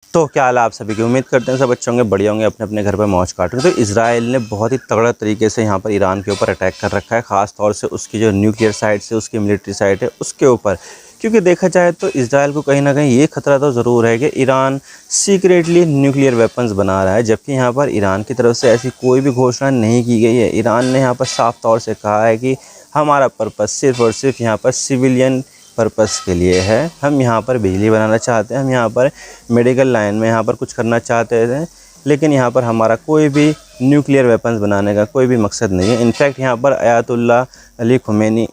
तो क्या हाल है आप सभी की। उम्मीद करते हैं सब अच्छे होंगे, बढ़िया होंगे, अपने अपने घर पर मौज काट रहे हैं। तो इजराइल ने बहुत ही तगड़ा तरीके से यहाँ पर ईरान के ऊपर अटैक कर रखा है, ख़ास तौर से उसकी जो न्यूक्लियर साइट से उसकी मिलिट्री साइट है उसके ऊपर। क्योंकि देखा जाए तो इजराइल को कहीं ना कहीं ये खतरा तो ज़रूर है कि ईरान सीक्रेटली न्यूक्लियर वेपन्स बना रहा है, जबकि यहाँ पर ईरान की तरफ से ऐसी कोई भी घोषणा नहीं की गई है। ईरान ने यहाँ पर साफ तौर से कहा है कि हमारा पर्पज़ सिर्फ़ और सिर्फ यहाँ पर सिविलियन पर्पस के लिए है। हम यहाँ पर बिजली बनाना चाहते हैं, हम यहाँ पर मेडिकल लाइन में यहाँ पर कुछ करना चाहते थे, लेकिन यहाँ पर हमारा कोई भी न्यूक्लियर वेपन्स बनाने का कोई भी मकसद नहीं है। इनफैक्ट यहाँ पर आयतुल्ला अली खुमैनी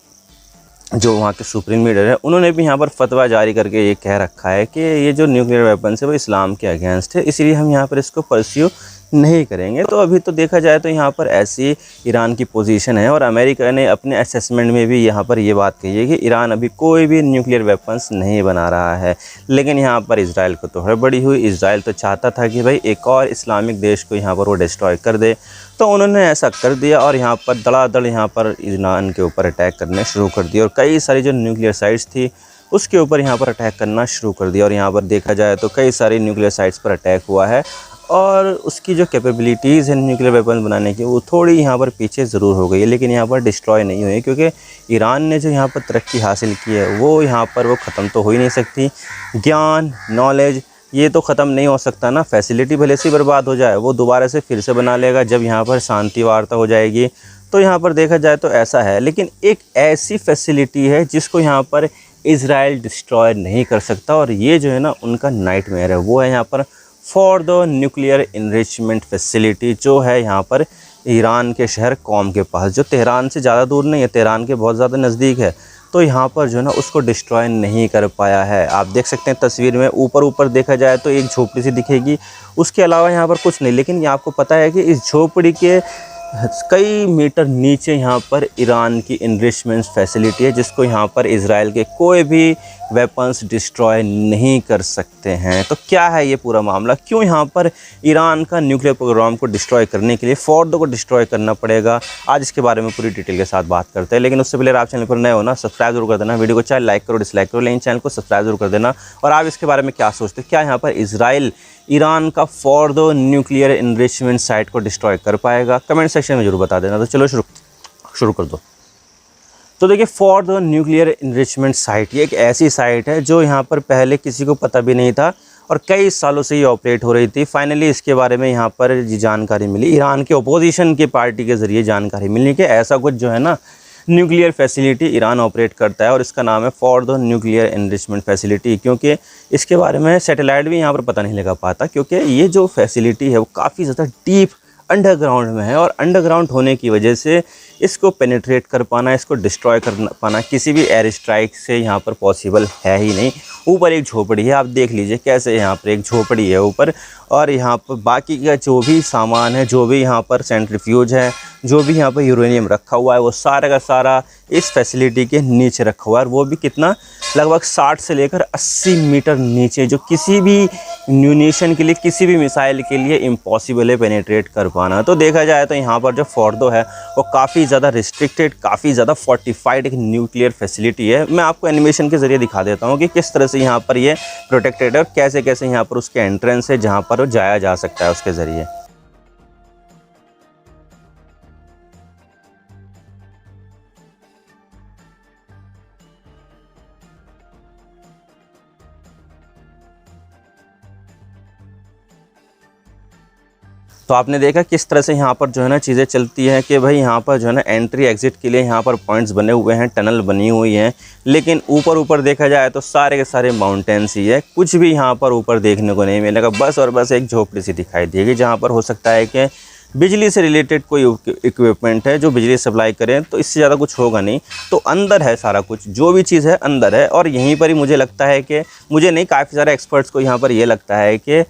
जो वहाँ के सुप्रीम लीडर है, उन्होंने भी यहाँ पर फतवा जारी करके ये कह रखा है कि ये जो न्यूक्लियर वेपन्स है वो इस्लाम के अगेंस्ट है, इसलिए हम यहाँ पर इसको परस्यू नहीं करेंगे। तो अभी तो देखा जाए तो यहाँ पर ऐसी ईरान की पोजीशन है, और अमेरिका ने अपने असेसमेंट में भी यहाँ पर ये बात कही है कि ईरान अभी कोई भी न्यूक्लियर वेपन्स नहीं बना रहा है। लेकिन यहाँ पर इजराइल को तो हड़बड़ी हुई। इजराइल तो चाहता था कि भाई एक और इस्लामिक देश को यहाँ पर वो डिस्ट्रॉय कर दे, तो उन्होंने ऐसा कर दिया और यहाँ पर धड़ाधड़ यहाँ पर ईरान के ऊपर अटैक करने शुरू कर दिया, और कई सारी जो न्यूक्लियर साइट्स थी उसके ऊपर यहाँ पर अटैक करना शुरू कर दिया। और यहाँ पर देखा जाए तो कई सारी न्यूक्लियर साइट्स पर अटैक हुआ है, और उसकी जो कैपेबिलिटीज़ है न्यूक्लियर वेपन बनाने की वो थोड़ी यहाँ पर पीछे ज़रूर हो गई है, लेकिन यहाँ पर डिस्ट्रॉय नहीं हुई, क्योंकि ईरान ने जो यहाँ पर तरक्की हासिल की है वो यहाँ पर वो ख़त्म तो हो ही नहीं सकती। ज्ञान, नॉलेज ये तो ख़त्म नहीं हो सकता ना। फैसिलिटी भले से बर्बाद हो जाए, वो दोबारा से फिर से बना लेगा जब यहाँ पर शांति वार्ता हो जाएगी। तो यहाँ पर देखा जाए तो ऐसा है, लेकिन एक ऐसी फैसिलिटी है जिसको यहाँ पर इज़राइल डिस्ट्रॉय नहीं कर सकता, और ये जो है ना उनका नाइटमेयर है। वो है यहाँ पर for the nuclear enrichment facility, जो है यहाँ पर ईरान के शहर कॉम के पास, जो तेहरान से ज़्यादा दूर नहीं है, तेहरान के बहुत ज़्यादा नज़दीक है। तो यहाँ पर जो है ना उसको डिस्ट्रॉय नहीं कर पाया है। आप देख सकते हैं तस्वीर में, ऊपर देखा जाए तो एक झोपड़ी सी दिखेगी, उसके अलावा यहाँ पर कुछ नहीं। लेकिन ये आपको पता है कि इस झोपड़ी के कई मीटर नीचे यहाँ पर ईरान की इनरिचमेंट फैसिलिटी है, जिसको यहाँ पर इजराइल के कोई भी वेपन्स डिस्ट्रॉय नहीं कर सकते हैं। तो क्या है ये पूरा मामला, क्यों यहाँ पर ईरान का न्यूक्लियर प्रोग्राम को डिस्ट्रॉय करने के लिए फोर्डो को डिस्ट्रॉय करना पड़ेगा, आज इसके बारे में पूरी डिटेल के साथ बात करते हैं। लेकिन उससे पहले आप चैनल पर नए हो ना, सब्सक्राइब जरूर कर देना। वीडियो को चाहे लाइक करो डिसलाइक करो, लेकिन चैनल को सब्सक्राइब जरूर कर देना। और आप इसके बारे में क्या सोचते हैं, क्या यहाँ पर इजराइल ईरान का for the nuclear enrichment site को डिस्ट्रॉय कर पाएगा, कमेंट सेक्शन में जरूर बता देना। तो चलो शुरू कर दो। तो देखिए, for the nuclear enrichment site ये एक ऐसी साइट है जो यहाँ पर पहले किसी को पता भी नहीं था, और कई सालों से ये ऑपरेट हो रही थी। फाइनली इसके बारे में यहाँ पर जानकारी मिली, ईरान के ओपोजिशन के पार्टी के ज़रिए जानकारी मिली कि ऐसा कुछ जो है ना न्यूक्लियर फैसिलिटी ईरान ऑपरेट करता है, और इसका नाम है for the nuclear enrichment facility. क्योंकि इसके बारे में सैटेलाइट भी यहाँ पर पता नहीं लगा पाता, क्योंकि ये जो फैसिलिटी है वो काफ़ी ज़्यादा डीप अंडरग्राउंड में है, और अंडरग्राउंड होने की वजह से इसको पेनिट्रेट कर पाना, इसको डिस्ट्रॉय कर पाना किसी भी एयर स्ट्राइक से यहाँ पर पॉसिबल है ही नहीं। ऊपर एक झोपड़ी है, आप देख लीजिए कैसे यहाँ पर एक झोपड़ी है ऊपर, और यहाँ पर बाकी का जो भी सामान है, जो भी यहाँ पर सेंट्रीफ्यूज है, जो भी यहाँ पर यूरेनियम रखा हुआ है, वो सारा का सारा इस फैसिलिटी के नीचे रखा हुआ है। और वो भी कितना, लगभग 60 से लेकर 80 मीटर नीचे, जो किसी भी म्यूनिशन के लिए, किसी भी मिसाइल के लिए इम्पॉसिबल है पेनिट्रेट कर पाना। तो देखा जाए तो यहाँ पर जो फोर्डो है वो काफ़ी ज़्यादा रिस्ट्रिक्टेड, काफ़ी ज़्यादा फोर्टिफाइड एक न्यूक्लियर फैसिलिटी है। मैं आपको एनिमेशन के ज़रिए दिखा देता हूँ कि किस तरह से यहाँ पर ये प्रोटेक्टेड है, और कैसे कैसे यहाँ पर उसके एंट्रेंस है जहाँ पर वो जाया जा सकता है उसके ज़रिए। तो आपने देखा किस तरह से यहाँ पर जो है ना चीज़ें चलती हैं कि भाई यहाँ पर जो है ना एंट्री एग्जिट के लिए यहाँ पर पॉइंट्स बने हुए हैं, टनल बनी हुई हैं। लेकिन ऊपर देखा जाए तो सारे के सारे माउंटेन्स ही है, कुछ भी यहाँ पर ऊपर देखने को नहीं मिलेगा। बस और बस एक झोपड़ी सी दिखाई देगी, जहाँ पर हो सकता है कि बिजली से रिलेटेड कोई इक्विपमेंट है जो बिजली सप्लाई करें, तो इससे ज़्यादा कुछ होगा नहीं। तो अंदर है सारा कुछ, जो भी चीज़ है अंदर है। और यहीं पर ही मुझे लगता है कि, मुझे नहीं, काफ़ी सारे एक्सपर्ट्स को यहाँ पर ये लगता है कि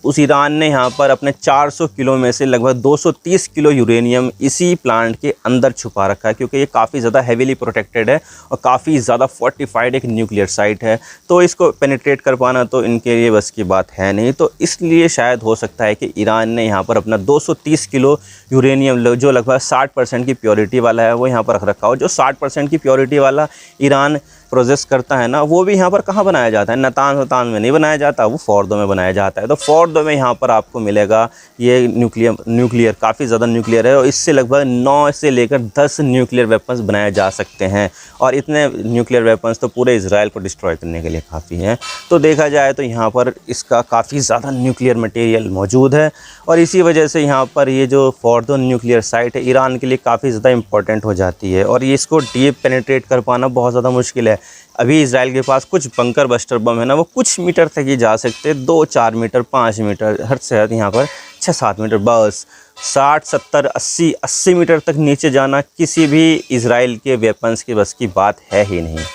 उस ईरान ने यहाँ पर अपने 400 किलो में से लगभग 230 किलो यूरेनियम इसी प्लांट के अंदर छुपा रखा है, क्योंकि ये काफ़ी ज़्यादा हेवीली प्रोटेक्टेड है और काफ़ी ज़्यादा फोर्टिफाइड एक न्यूक्लियर साइट है। तो इसको पेनिट्रेट कर पाना तो इनके लिए बस की बात है नहीं। तो इसलिए शायद हो सकता है कि ईरान ने यहाँ पर अपना 230 किलो यूरेनियम, जो लगभग 60% की प्योरिटी वाला है, वो यहाँ पर रख रखा हो। जो 60% की प्योरिटी वाला ईरान प्रोसेस करता है ना, वो भी यहाँ पर कहाँ बनाया जाता है, नातांज में नहीं बनाया जाता, वो फोर्डो में बनाया जाता है। तो फोर्डो में यहाँ पर आपको मिलेगा ये न्यूक्लियर काफ़ी ज़्यादा न्यूक्लियर है, और इससे लगभग 9 से लेकर 10 न्यूक्लियर वेपन्स बनाए जा सकते हैं। और इतने न्यूक्लियर वेपन्स तो पूरे इजराइल को डिस्ट्रॉय करने के लिए काफ़ी हैं। तो देखा जाए तो यहाँ पर इसका काफ़ी ज़्यादा न्यूक्लियर मटेरियल मौजूद है, और इसी वजह से यहाँ पर ये जो फोर्डो न्यूक्लियर साइट है ईरान के लिए काफ़ी ज़्यादा इंपॉर्टेंट हो जाती है, और ये इसको डीप पेनिट्रेट कर पाना बहुत ज़्यादा मुश्किल है। अभी इजराइल के पास कुछ बंकर बस्टर बम है ना, वो कुछ मीटर तक ही जा सकते हैं, 2-4 मीटर 5 मीटर, हद से हद यहाँ पर 6-7 मीटर बस। 60-70-80 मीटर तक नीचे जाना किसी भी इजराइल के वेपन्स के बस की बात है ही नहीं।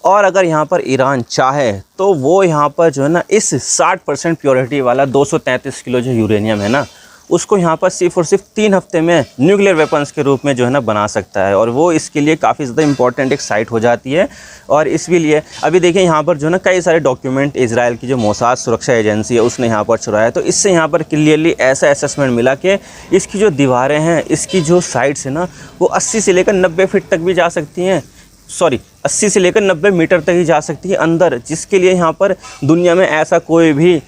और अगर यहाँ पर ईरान चाहे तो वो यहाँ पर जो है ना, इस 60% प्योरिटी वाला 233 किलो जो यूरेनियम है ना, उसको यहाँ पर सिर्फ और सिर्फ 3 हफ्ते में न्यूक्लियर वेपन्स के रूप में जो है ना बना सकता है, और वो इसके लिए काफ़ी ज़्यादा इंपॉर्टेंट एक साइट हो जाती है। और इसके लिए अभी देखिए यहाँ पर जो है ना कई सारे डॉक्यूमेंट इजराइल की जो मोसाद सुरक्षा एजेंसी है उसने यहाँ पर चुराया, तो इससे यहाँ पर क्लियरली ऐसा असेसमेंट मिला कि इसकी जो दीवारें हैं, इसकी जो साइड्स है ना, वो 80 से लेकर 90 फीट तक भी जा सकती हैं, 80 से लेकर 90 मीटर तक ही जा सकती है अंदर, जिसके लिए यहाँ पर दुनिया में ऐसा कोई भी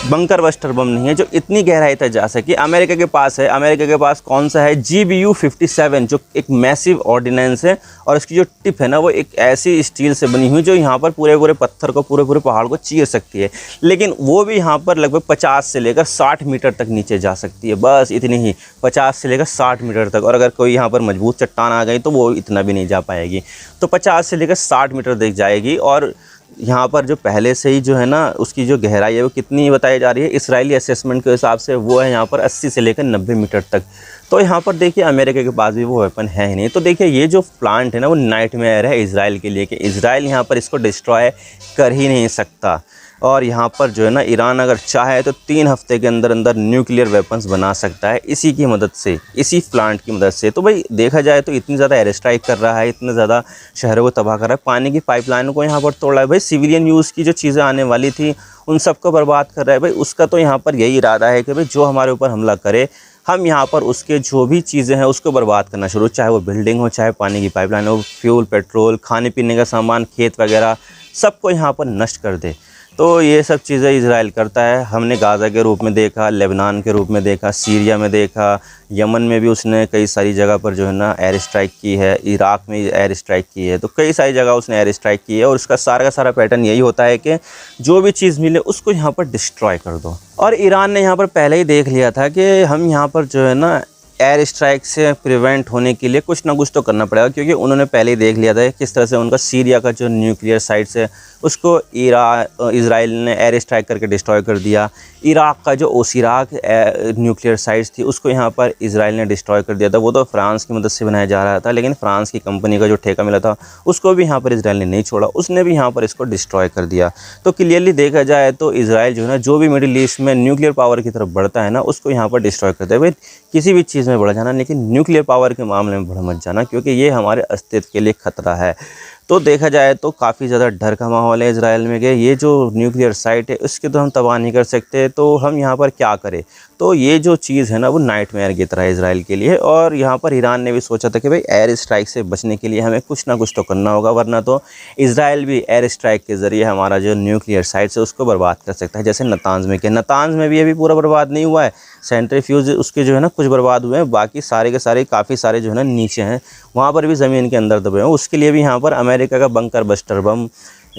बंकर बस्टर बम नहीं है जो इतनी गहराई तक जा सके। अमेरिका के पास है, अमेरिका के पास कौन सा है, GBU-57, जो एक मैसिव ऑर्डिनेंस है, और इसकी जो टिप है ना वो एक ऐसी स्टील से बनी हुई जो यहाँ पर पूरे पत्थर को, पूरे पहाड़ को चीर सकती है, लेकिन वो भी यहाँ पर लगभग 50 से लेकर 60 मीटर तक नीचे जा सकती है, बस इतनी ही, 50 से लेकर 60 मीटर तक। और अगर कोई यहाँ पर मजबूत चट्टान आ गई तो वो इतना भी नहीं जा पाएगी, तो 50 से लेकर 60 मीटर तक जाएगी। और यहाँ पर जो पहले से ही जो है ना उसकी जो गहराई है वो कितनी बताई जा रही है इजरायली असेसमेंट के हिसाब से, वो है यहाँ पर 80 से लेकर 90 मीटर तक। तो यहाँ पर देखिए अमेरिका के पास भी वो वेपन है ही नहीं। तो देखिए ये जो प्लांट है ना वो नाइटमेयर है इजराइल के लिए, कि इजराइल यहाँ पर इसको डिस्ट्रॉय कर ही नहीं सकता। और यहाँ पर जो है ना ईरान अगर चाहे तो 3 हफ्ते के अंदर अंदर न्यूक्लियर वेपन्स बना सकता है इसी की मदद से, इसी प्लांट की मदद से। तो भाई देखा जाए तो इतनी ज़्यादा एयर स्ट्राइक कर रहा है, इतने ज़्यादा शहरों को तबाह कर रहा है, पानी की पाइपलाइन को यहाँ पर तोड़ रहा है, भाई सिविलियन यूज़ की जो चीज़ें आने वाली थी उन सबको बर्बाद कर रहा है। भाई उसका तो यहाँ पर यही इरादा है कि भाई जो हमारे ऊपर हमला करे हम यहाँ पर उसके जो भी चीज़ें हैं उसको बर्बाद करना शुरू, चाहे वो बिल्डिंग हो, चाहे पानी की पाइपलाइन हो, फ्यूल, पेट्रोल, खाने पीने का सामान, खेत वगैरह, सबको यहाँ पर नष्ट कर दे। तो ये सब चीज़ें इजराइल करता है। हमने गाज़ा के रूप में देखा, लेबनान के रूप में देखा, सीरिया में देखा, यमन में भी उसने कई सारी जगह पर जो है ना एयर स्ट्राइक की है, इराक़ में एयर स्ट्राइक की है, तो कई सारी जगह उसने एयर स्ट्राइक की है। और उसका सारा का सारा पैटर्न यही होता है कि जो भी चीज़ मिले उसको यहाँ पर डिस्ट्रॉय कर दो। और ईरान ने यहाँ पर पहले ही देख लिया था कि हम यहाँ पर जो है ना एयर स्ट्राइक से प्रिवेंट होने के लिए कुछ ना कुछ तो करना पड़ेगा, क्योंकि उन्होंने पहले ही देख लिया था किस तरह से उनका सीरिया का जो न्यूक्लियर साइट्स है उसको इजराइल ने एयर स्ट्राइक करके डिस्ट्रॉय कर दिया। इराक़ का जो ओसिराक न्यूक्लियर साइट्स थी उसको यहाँ पर इजराइल ने डिस्ट्रॉय कर दिया था। वो तो फ्रांस की मदद से बनाया जा रहा था, लेकिन फ्रांस की कंपनी का जो ठेका मिला था उसको भी यहाँ पर इजराइल ने नहीं छोड़ा, उसने भी यहाँ पर इसको डिस्ट्रॉय कर दिया। तो क्लियरली देखा जाए तो इजराइल जो है ना जो भी मिडिल ईस्ट में न्यूक्लियर पावर की तरफ बढ़ता है ना उसको यहाँ पर डिस्ट्रॉय करता है। भाई किसी भी चीज़ में बढ़ जाना, लेकिन न्यूक्लियर पावर के मामले में बढ़ मत जाना, क्योंकि ये हमारे अस्तित्व के लिए खतरा है। तो देखा जाए तो काफ़ी ज़्यादा डर का माहौल है इजराइल में कि ये जो न्यूक्लियर साइट है उसकी तो हम तबाह नहीं कर सकते, तो हम यहाँ पर क्या करें। तो ये जो चीज़ है ना वो नाइटमेयर की तरह है इजराइल के लिए। और यहाँ पर ईरान ने भी सोचा था कि भाई एयर स्ट्राइक से बचने के लिए हमें कुछ ना कुछ तो करना होगा, वरना तो इजराइल भी एयर स्ट्राइक के ज़रिए हमारा जो न्यूक्लियर साइट्स है उसको बर्बाद कर सकता है। जैसे नातांज में, कि नातांज में भी अभी पूरा बर्बाद नहीं हुआ है, सेंट्रीफ्यूज उसके जो है ना कुछ बर्बाद हुए हैं, बाकी सारे के सारे काफ़ी सारे जो है ना नीचे हैं, वहाँ पर भी ज़मीन के अंदर दबे हैं। उसके लिए भी यहाँ पर अमेरिका का बंकर बस्टर बम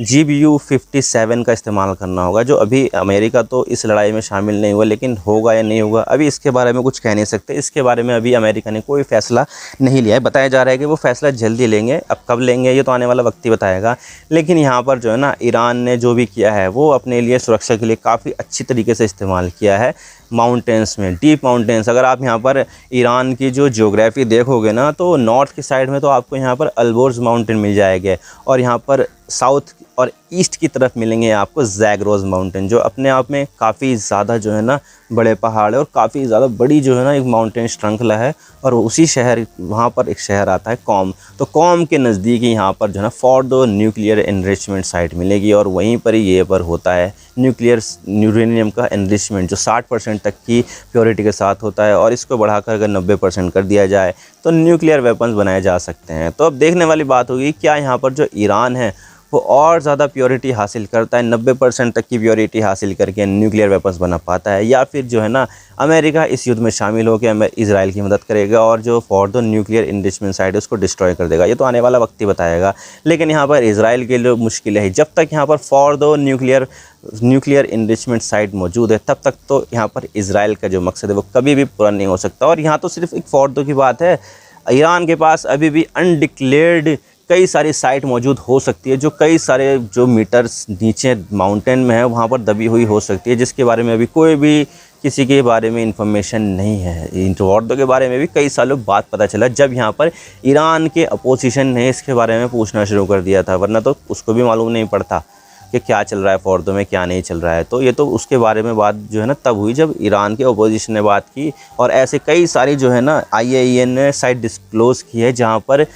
GBU-57 का इस्तेमाल करना होगा, जो अभी अमेरिका तो इस लड़ाई में शामिल नहीं हुआ, लेकिन होगा या नहीं होगा अभी इसके बारे में कुछ कह नहीं सकते। इसके बारे में अभी अमेरिका ने कोई फ़ैसला नहीं लिया है। बताया जा रहा है कि वो फ़ैसला जल्दी लेंगे, अब कब लेंगे ये तो आने वाला वक्त ही बताएगा। लेकिन यहाँ पर जो है ना ईरान ने जो भी किया है वो अपने लिए सुरक्षा के लिए काफ़ी अच्छी तरीके से इस्तेमाल किया है। माउंटेंस में, डीप माउंटेंस, अगर आप यहाँ पर ईरान की जो ज्योग्राफी देखोगे ना तो नॉर्थ की साइड में तो आपको यहाँ पर अल्बोर्ज माउंटेन मिल जाएगा, और यहाँ पर साउथ और ईस्ट की तरफ मिलेंगे आपको ज़ैगरोस माउंटेन, जो अपने आप में काफ़ी ज़्यादा जो है ना बड़े पहाड़ है और काफ़ी ज़्यादा बड़ी जो है ना एक माउंटेन श्रृंखला है। और उसी शहर, वहाँ पर एक शहर आता है कॉम, तो कॉम के नज़दीक ही यहाँ पर जो है ना फोर्डो न्यूक्लियर एनरिचमेंट साइट मिलेगी और वहीं पर ही ये पर होता है न्यूक्लियर यूरेनियम का एनरिचमेंट, जो 60% तक की प्योरिटी के साथ होता है। और इसको बढ़ाकर अगर 90% कर दिया जाए तो न्यूक्लियर वेपन्स बनाए जा सकते हैं। तो अब देखने वाली बात होगी क्या यहाँ पर जो ईरान है वो और ज़्यादा प्योरिटी हासिल करता है, 90% तक की प्योरिटी हासिल करके न्यूक्लियर वेपन्स बना पाता है, या फिर जो है ना अमेरिका इस युद्ध में शामिल होकर इजराइल की मदद करेगा और जो फोर्डो न्यूक्लियर एनरिचमेंट साइट है उसको डिस्ट्रॉय कर देगा। ये तो आने वाला वक्त ही बताएगा। लेकिन यहाँ पर इजराइल के लिए मुश्किल है, जब तक यहाँ पर फोर्डो न्यूक्लियर एनरिचमेंट साइट मौजूद है तब तक तो यहाँ पर इजराइल का जो मकसद है वो कभी भी पूरा नहीं हो सकता। और यहाँ तो सिर्फ एक फोर्डो की बात है, ईरान के पास अभी भी अनडिक्लेयर्ड कई सारी साइट मौजूद हो सकती है, जो कई सारे जो मीटर्स नीचे माउंटेन में है वहाँ पर दबी हुई हो सकती है, जिसके बारे में अभी कोई भी किसी के बारे में इंफॉर्मेशन नहीं है। इन फोर्डो के बारे में भी कई सालों बाद पता चला, जब यहाँ पर ईरान के अपोजिशन ने इसके बारे में पूछना शुरू कर दिया था, वरना तो उसको भी मालूम नहीं पड़ता कि क्या चल रहा है फोर्डो में, क्या नहीं चल रहा है। तो ये तो उसके बारे में बात जो है ना तब हुई जब ईरान के अपोजिशन ने बात की। और ऐसे कई सारी जो है ना IAEA ने साइट डिस्क्लोज़ की है जहाँ पर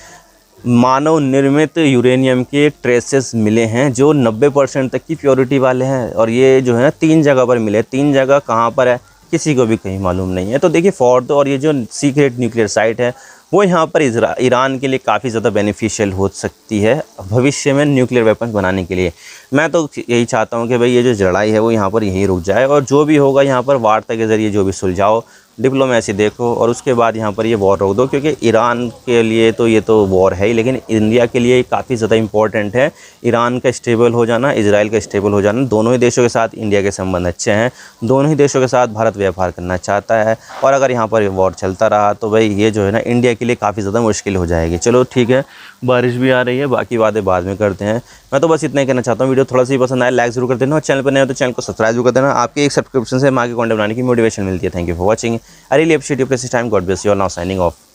मानव निर्मित यूरेनियम के ट्रेसेस मिले हैं जो 90% तक की प्योरिटी वाले हैं। और ये जो है ना 3 जगह पर मिले, 3 जगह कहाँ पर है किसी को भी कहीं मालूम नहीं है। तो देखिए फोर्डो और ये जो सीक्रेट न्यूक्लियर साइट है वो यहाँ पर ईरान के लिए काफ़ी ज़्यादा बेनिफिशियल हो सकती है भविष्य में न्यूक्लियर वेपन्स बनाने के लिए। मैं तो यही चाहता हूँ कि भाई ये जो लड़ाई है वो यहाँ पर यहीं रुक जाए और जो भी होगा यहाँ पर वार्ता के ज़रिए जो भी सुलझाओ, डिप्लोमेसी देखो और उसके बाद यहाँ पर ये वॉर रोक दो। क्योंकि ईरान के लिए तो ये तो वॉर है ही, लेकिन इंडिया के लिए काफ़ी ज़्यादा इंपॉर्टेंट है ईरान का स्टेबल हो जाना, इजराइल का स्टेबल हो जाना। दोनों ही देशों के साथ इंडिया के संबंध अच्छे हैं, दोनों ही देशों के साथ भारत व्यापार करना चाहता है। और अगर यहाँ पर वॉर चलता रहा तो भाई ये जो है ना इंडिया के लिए काफ़ी ज़्यादा मुश्किल हो जाएगी। चलो ठीक है, बारिश भी आ रही है, बाकी बातें बाद में करते हैं। मैं तो बस इतना ही कहना चाहता हूँ। वीडियो थोड़ा सा ही पसंद आए लाइक जरूर कर देना और चैनल पर नए हो तो चैनल को सब्सक्राइब भी कर देना। आपके एक सब्सक्रिप्शन से आगे कंटेंट बनाने की मोटिवेशन मिलती है। Thank you for watching. I really appreciate your precious time. God bless you. Now signing off.